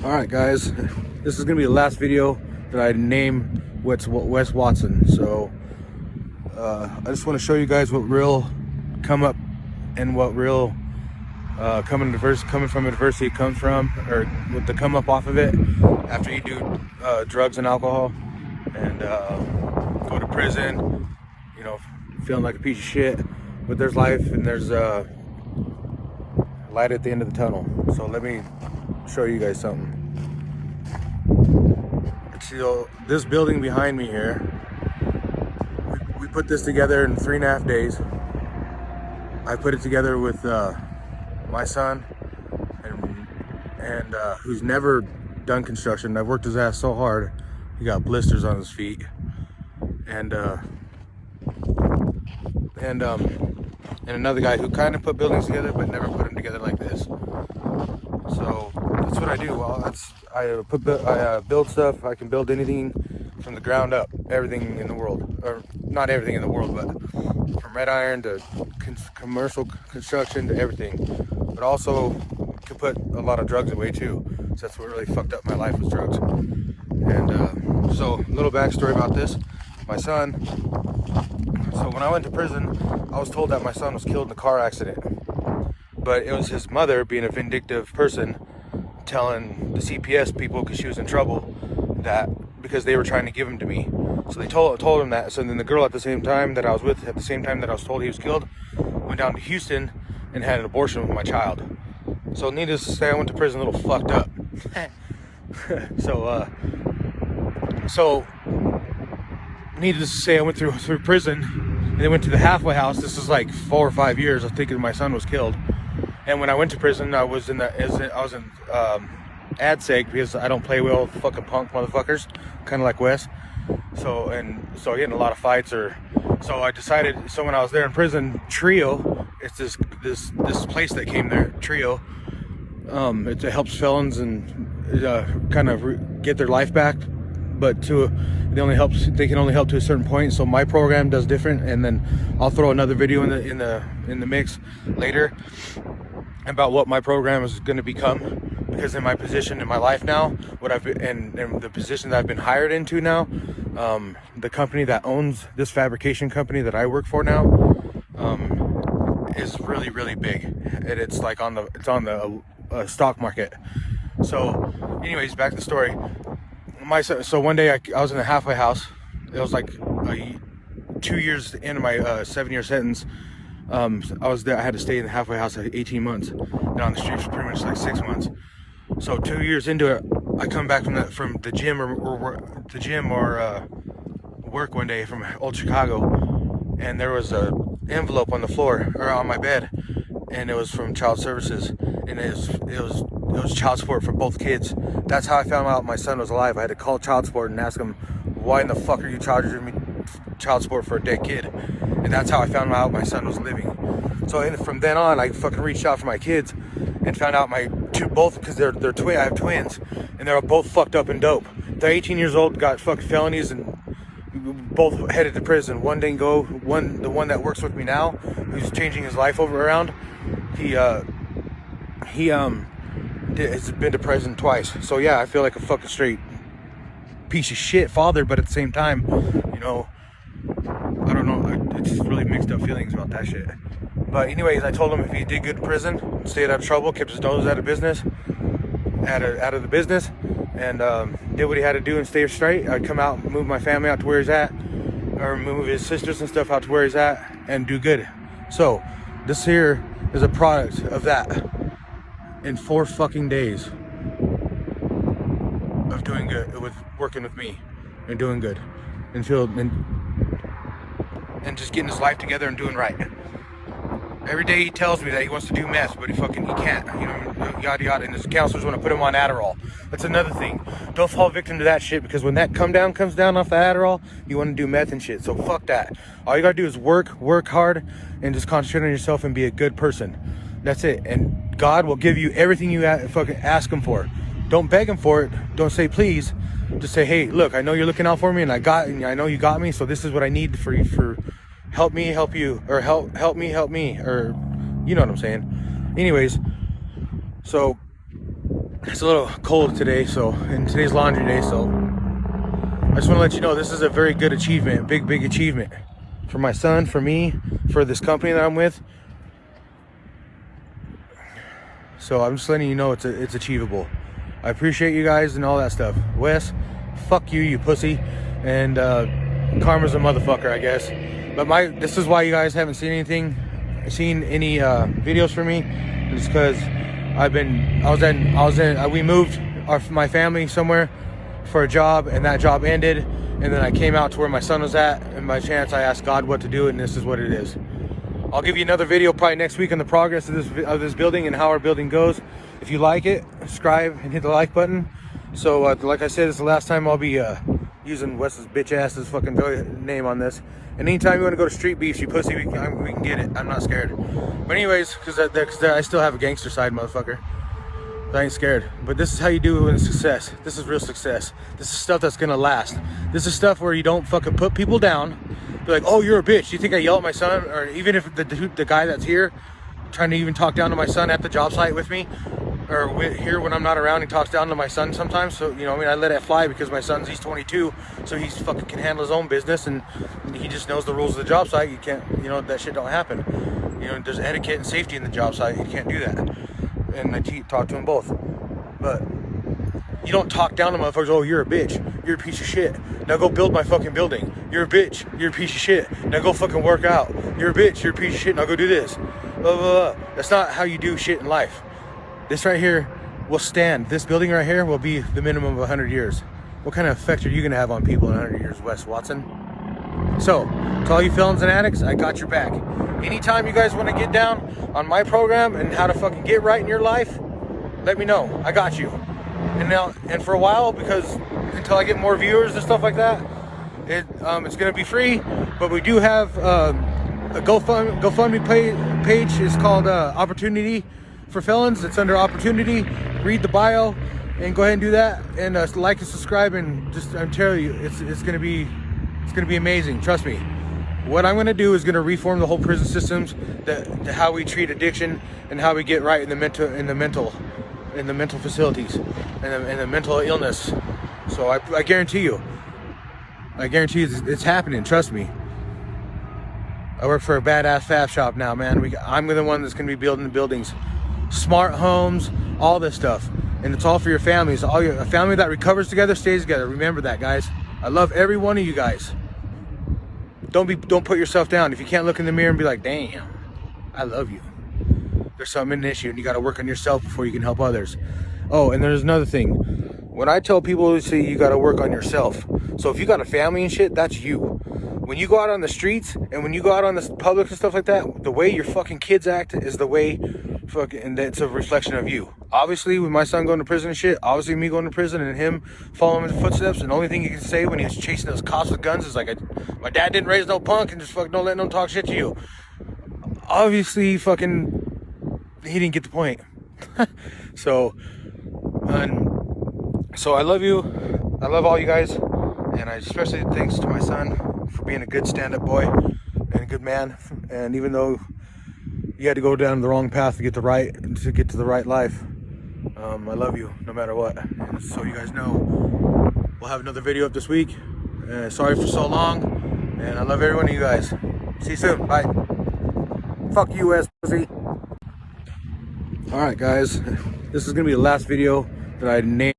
All right, guys, this is gonna be the last video that I name Wes Watson. So I just want to show you guys what real come up and what real coming from adversity comes from, or what the come up off of it after you do drugs and alcohol and go to prison. You know, feeling like a piece of shit, but there's life and there's light at the end of the tunnel. So let me show you guys something. So this building behind me here, we put this together in 3.5 days. I put it together with my son, and who's never done construction. I've worked his ass so hard, he got blisters on his feet, and another guy who kind of put buildings together but never put them together like this. So that's what I do. Well, I build stuff. I can build anything from the ground up, everything in the world, or not everything in the world, but from red iron to commercial construction to everything. But also can put a lot of drugs away too. So that's what really fucked up my life, was drugs. And so a little backstory about this. My son, so when I went to prison, I was told that my son was killed in a car accident. But it was his mother, being a vindictive person, telling the CPS people, because she was in trouble, that because they were trying to give him to me. So they told him that. So then the girl at the same time that I was with, at the same time that I was told he was killed, went down to Houston and had an abortion with my child. So needless to say, I went to prison a little fucked up. So needless to say, I went through prison and then went to the halfway house. This is like 4 or 5 years. I think my son was killed. And when I went to prison, I was in ADSEG, because I don't play well with fucking punk motherfuckers, kind of like Wes. So I get in a lot of fights, so I decided. So when I was there in prison, Trio, it's this place that came there, Trio. It helps felons and kind of get their life back, but they can only help to a certain point. So my program does different, and then I'll throw another video in the mix later about what my program is going to become, because in my position in my life now, and the position that I've been hired into now, the company that owns this fabrication company that I work for now, is really, really big, and it's like on the stock market. So anyways, back to the story. So one day I was in a halfway house. It was like 2 years into my 7-year sentence. I was there. I had to stay in the halfway house for 18 months, and on the streets for pretty much like 6 months. So 2 years into it, I come back from the gym or work one day from old Chicago, and there was a envelope on the floor, or on my bed, and it was from Child Services, and it was child support for both kids. That's how I found out my son was alive. I had to call child support and ask them, why in the fuck are you charging me child support for a dead kid? And that's how I found out my son was living. So from then on, I fucking reached out for my kids and found out both, because they're twin. I have twins, and they're both fucked up and dope. They're 18 years old, got fucking felonies, and both headed to prison. One didn't go. The one that works with me now, who's changing his life around, he has been to prison twice. So yeah, I feel like a fucking straight piece of shit father, but at the same time, you know, I don't know, it's just really mixed up feelings about that shit. But anyways, I told him if he did good in prison, stayed out of trouble, kept his nose out of the business, and did what he had to do and stay straight, I'd come out, move my family out to where he's at, or move his sisters and stuff out to where he's at, and do good. So this here is a product of that. In 4 fucking days of doing good, with working with me and doing good, and just getting his life together and doing right. Every day he tells me that he wants to do meth, but he can't, you know, yada yada, and his counselors want to put him on Adderall. That's another thing. Don't fall victim to that shit, because when that comes down off the Adderall, you want to do meth and shit. So fuck that. All you gotta do is work hard, and just concentrate on yourself and be a good person. That's it. And God will give you everything you fucking ask him for. Don't beg him for it. Don't say please. Just say, hey, look, I know you're looking out for me, and I know you got me, so this is what I need for you, for help me help you, or help me, or you know what I'm saying. Anyways, so It's a little cold today, and today's laundry day, so I just want to let you know this is a very good achievement, big achievement for my son, for me, for this company that I'm with. So I'm just letting you know it's achievable. I appreciate you guys and all that stuff. Wes, fuck you, you pussy, and Karma's a motherfucker, I guess. But this is why you guys haven't seen any videos from me. It's because we moved my family somewhere for a job, and that job ended, and then I came out to where my son was at, and by chance I asked God what to do, and this is what it is. I'll give you another video probably next week on the progress of this building and how our building goes. If you like it, subscribe and hit the like button. So like I said, it's the last time I'll be using Wes's bitch ass's fucking name on this. And anytime you want to go to Street Beefs, you pussy, we can get it. I'm not scared. But anyways, because I still have a gangster side, motherfucker. I ain't scared. But this is how you do it in success. This is real success. This is stuff that's gonna last. This is stuff where you don't fucking put people down. Be like, oh, you're a bitch. You think I yell at my son? Or even if the guy that's here trying to even talk down to my son at the job site with me, or here when I'm not around, he talks down to my son sometimes. So, you know, I mean, I let it fly because my son's, he's 22, so he's fucking can handle his own business, and he just knows the rules of the job site. You can't, you know, that shit don't happen. You know, there's etiquette and safety in the job site. You can't do that. And I talk to them both. But you don't talk down to motherfuckers. Oh, you're a bitch. You're a piece of shit. Now go build my fucking building. You're a bitch. You're a piece of shit. Now go fucking work out. You're a bitch. You're a piece of shit. Now go do this. Blah, blah, blah. That's not how you do shit in life. This right here will stand. This building right here will be the minimum of 100 years. What kind of effect are you going to have on people in 100 years, Wes Watson? So, to all you felons and addicts, I got your back. Anytime you guys want to get down on my program and how to fucking get right in your life, let me know. I got you. And for a while, because until I get more viewers and stuff like that, it's going to be free. But we do have a GoFundMe page. It's called Opportunity for Felons. It's under Opportunity. Read the bio and go ahead and do that. And like and subscribe. And just, I'm telling you, it's going to be amazing. Trust me. What I'm going to do is going to reform the whole prison systems, how we treat addiction and how we get right in the mental facilities and the mental illness. So I guarantee you it's happening. Trust me. I work for a badass fab shop now, man. I'm the one that's going to be building the buildings, smart homes, all this stuff, and it's all for your families. A family that recovers together stays together. Remember that, guys. I love every one of you guys. Don't put yourself down. If you can't look in the mirror and be like, damn, I love you. There's something an issue, and you got to work on yourself before you can help others. Oh, and there's another thing. When I tell people, say you got to work on yourself. So if you got a family and shit, that's you. When you go out on the streets and when you go out on the public and stuff like that, the way your fucking kids act is the way and that's a reflection of you. Obviously, with my son going to prison and shit, obviously me going to prison and him following his footsteps, and the only thing you can say when he's chasing those cops with guns is like, my dad didn't raise no punk, and just fucking don't let them talk shit to you. Obviously, fucking, he didn't get the point. So I love you. I love all you guys, and I especially thanks to my son for being a good stand-up boy and a good man. And even though you had to go down the wrong path to get to the right life, I love you no matter what. And so you guys know, we'll have another video up this week. Sorry for so long, and I love every one of you guys. See you soon. Bye. Fuck you, ass pussy. All right, guys. This is gonna be the last video that I named.